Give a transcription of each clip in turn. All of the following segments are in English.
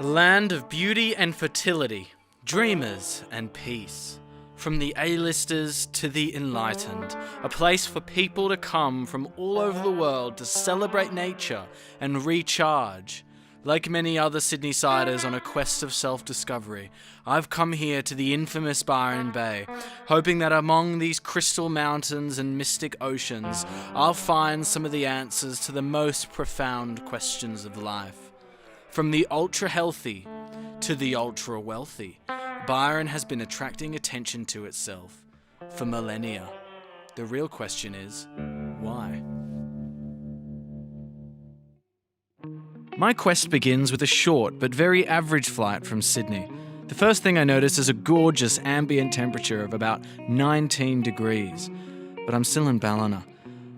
A land of beauty and fertility, dreamers and peace. From the A-listers to the enlightened, a place for people to come from all over the world to celebrate nature and recharge. Like many other Sydney-siders on a quest of self-discovery, I've come here to the infamous Byron Bay, hoping that among these crystal mountains and mystic oceans, I'll find some of the answers to the most profound questions of life. From the ultra-healthy to the ultra-wealthy, Byron has been attracting attention to itself for millennia. The real question is, why? My quest begins with a short but very average flight from Sydney. The first thing I notice is a gorgeous ambient temperature of about 19 degrees. But I'm still in Ballina.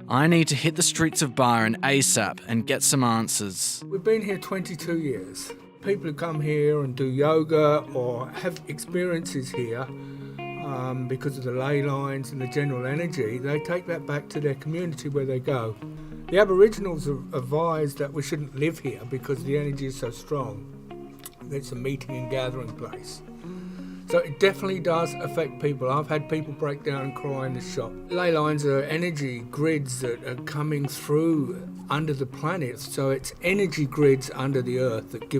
I need to hit the streets of Byron ASAP and get some answers. We've been here 22 years. People who come here and do yoga or have experiences here because of the ley lines and the general energy, they take that back to their community where they go. The Aboriginals have advised that we shouldn't live here because the energy is so strong. It's a meeting and gathering place. So it definitely does affect people. I've had people break down and cry in the shop. Ley lines are energy grids that are coming through under the planet. So it's energy grids under the earth that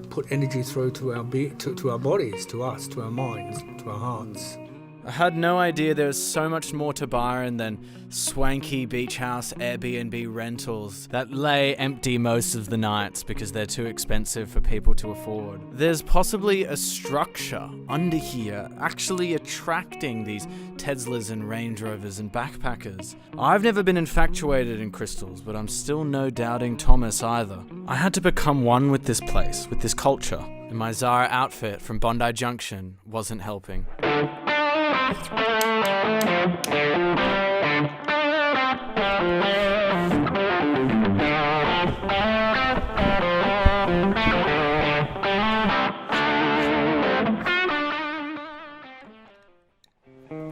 put energy through to our bodies, to us, to our minds, to our hearts. I had no idea there was so much more to Byron than swanky beach house Airbnb rentals that lay empty most of the nights because they're too expensive for people to afford. There's possibly a structure under here actually attracting these Teslas and Range Rovers and backpackers. I've never been infatuated in crystals, but I'm still no doubting Thomas either. I had to become one with this place, with this culture, and my Zara outfit from Bondi Junction wasn't helping.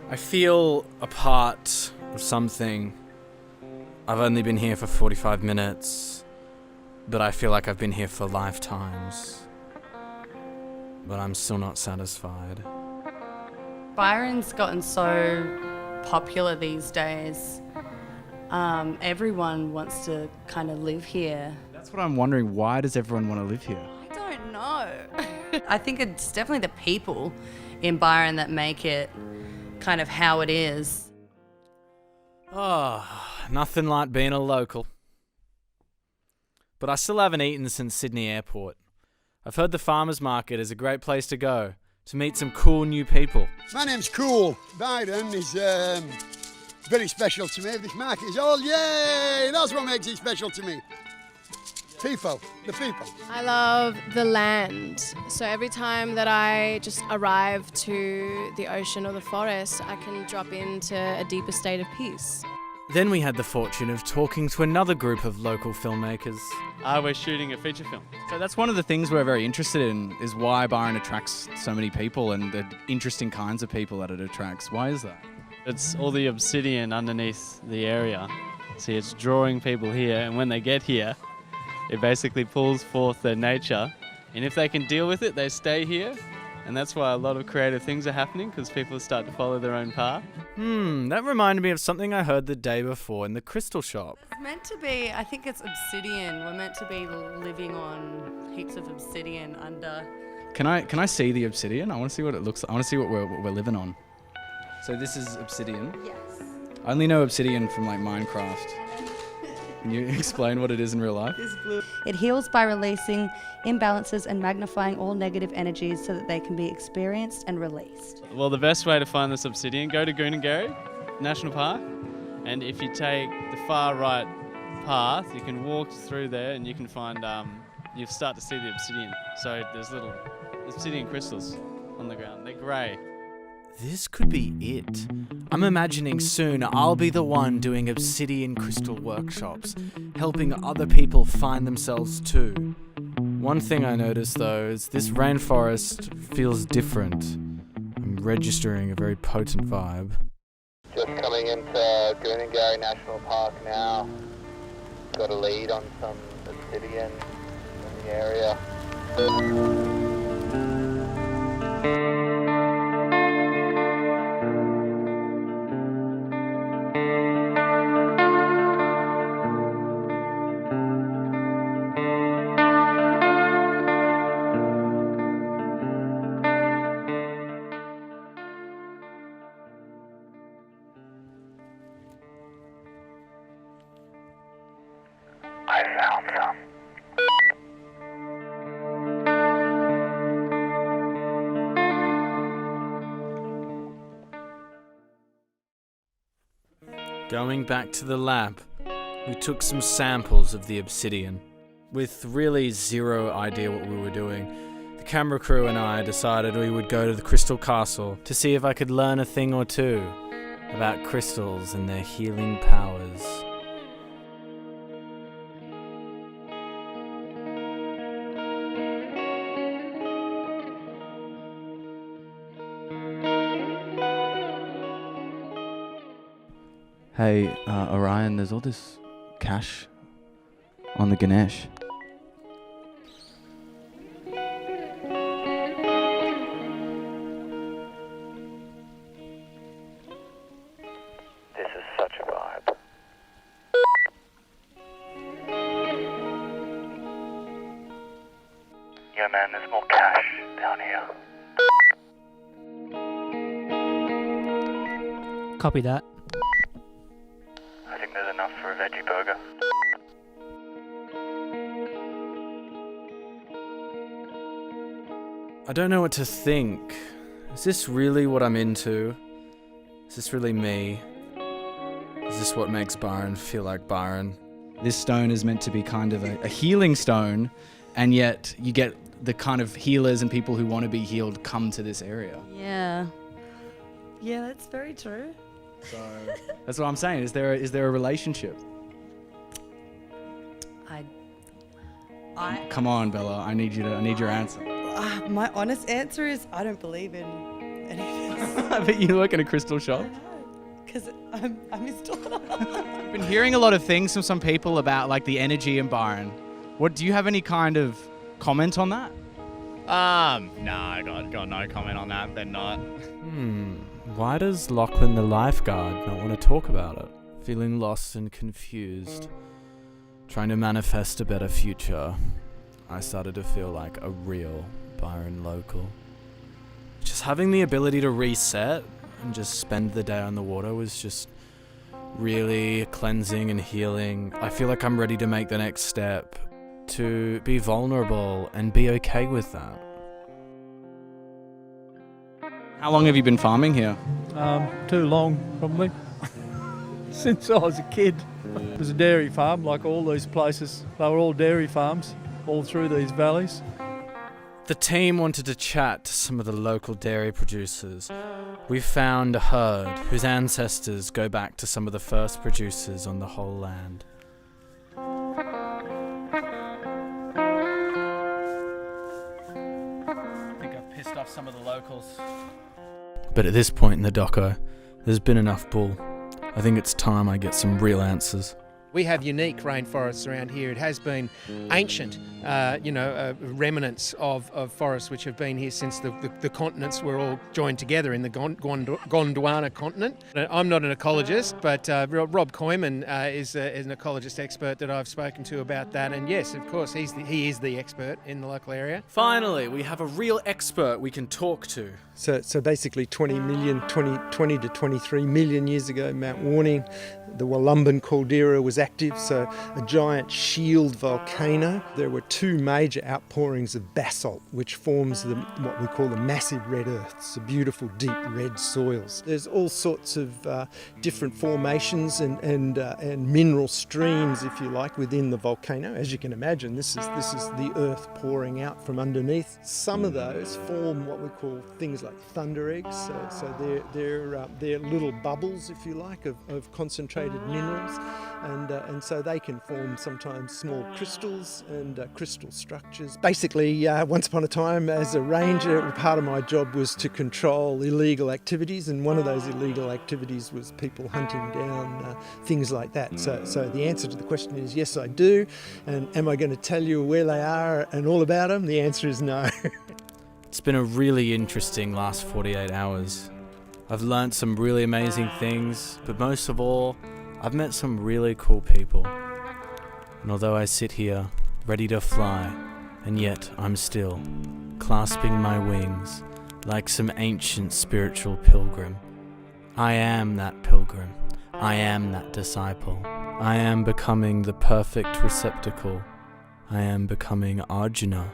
I feel a part of something. I've only been here for 45 minutes, but I feel like I've been here for lifetimes. But I'm still not satisfied. Byron's gotten so popular these days. Everyone wants to kind of live here. That's what I'm wondering. Why does everyone want to live here? I don't know. I think it's definitely the people in Byron that make it kind of how it is. Oh, nothing like being a local. But I still haven't eaten since Sydney Airport. I've heard the farmers market is a great place to go to meet some cool new people. My name's Cool. Byron is very special to me. This market is all yay! That's what makes it special to me. People, the people. I love the land. So every time that I just arrive to the ocean or the forest, I can drop into a deeper state of peace. Then we had the fortune of talking to another group of local filmmakers. We're shooting a feature film. So that's one of the things we're very interested in, is why Byron attracts so many people and the interesting kinds of people that it attracts. Why is that? It's all the obsidian underneath the area. See, it's drawing people here, and when they get here, it basically pulls forth their nature. And if they can deal with it, they stay here. And that's why a lot of creative things are happening, because people start to follow their own path. That reminded me of something I heard the day before in the crystal shop. It's meant to be, I think it's obsidian. We're meant to be living on heaps of obsidian under. Can I see the obsidian? I want to see what it looks like. I want to see what we're living on. So this is obsidian. Yes. I only know obsidian from like Minecraft. Can you explain what it is in real life? It heals by releasing imbalances and magnifying all negative energies so that they can be experienced and released. Well, the best way to find this obsidian, go to Goonagary National Park, and if you take the far right path, you can walk through there and you can find, you start to see the obsidian. So there's little obsidian crystals on the ground. They're grey. This could be it. I'm imagining soon I'll be the one doing obsidian crystal workshops, helping other people find themselves too. One thing I noticed though is this rainforest feels different. I'm registering a very potent vibe. Just coming into Goonagary National Park now. Got a lead on some obsidian in the the area. I found some. Going back to the lab, we took some samples of the obsidian. With really zero idea what we were doing, the camera crew and I decided we would go to the Crystal Castle to see if I could learn a thing or two about crystals and their healing powers. Hey, Orion, there's all this cash on the Ganesh. This is such a vibe. Yeah, man, there's more cash down here. Copy that. I think there's enough for a veggie burger. I don't know what to think. Is this really what I'm into? Is this really me? Is this what makes Byron feel like Byron? This stone is meant to be kind of a healing stone, and yet you get the kind of healers and people who want to be healed come to this area. Yeah. Yeah, that's very true. So that's what I'm saying. Is there a relationship? I Come on, Bella. I need your answer. my honest answer is I don't believe in anything. But you work in a crystal shop. Because I'm his daughter. I've been hearing a lot of things from some people about like the energy in Byron. What do you have any kind of comment on that? No, I got no comment on that. They're not. Why does Loxton the lifeguard not want to talk about it? Feeling lost and confused. Trying to manifest a better future. I started to feel like a real Byron local. Just having the ability to reset and just spend the day on the water was just really cleansing and healing. I feel like I'm ready to make the next step, to be vulnerable and be okay with that. How long have you been farming here? Too long, probably. Since I was a kid. It was a dairy farm, like all these places. They were all dairy farms, all through these valleys. The team wanted to chat to some of the local dairy producers. We found a herd whose ancestors go back to some of the first producers on the whole land. I think I've pissed off some of the locals. But at this point in the doco, there's been enough bull. I think it's time I get some real answers. We have unique rainforests around here. It has been ancient, remnants of forests which have been here since the continents were all joined together in the Gondwana continent. I'm not an ecologist, but Rob Koyman is an ecologist expert that I've spoken to about that. And yes, of course, he is the expert in the local area. Finally, we have a real expert we can talk to. So basically 20 to 23 million years ago, Mount Warning, the Wollumbin caldera was active, so a giant shield volcano. There were two major outpourings of basalt, which forms what we call the massive red earths, the beautiful deep red soils. There's all sorts of different formations and mineral streams, if you like, within the volcano. As you can imagine, this is the earth pouring out from underneath. Some of those form what we call things like thunder eggs, so they're little bubbles, if you like, of concentrated minerals, and and so they can form sometimes small crystals and crystal structures. Basically, once upon a time as a ranger, part of my job was to control illegal activities, and one of those illegal activities was people hunting down things like that. So the answer to the question is yes, I do. And am I going to tell you where they are and all about them? The answer is no. It's been a really interesting last 48 hours. I've learnt some really amazing things, but most of all, I've met some really cool people. And although I sit here, ready to fly, and yet I'm still clasping my wings like some ancient spiritual pilgrim. I am that pilgrim. I am that disciple. I am becoming the perfect receptacle. I am becoming Arjuna.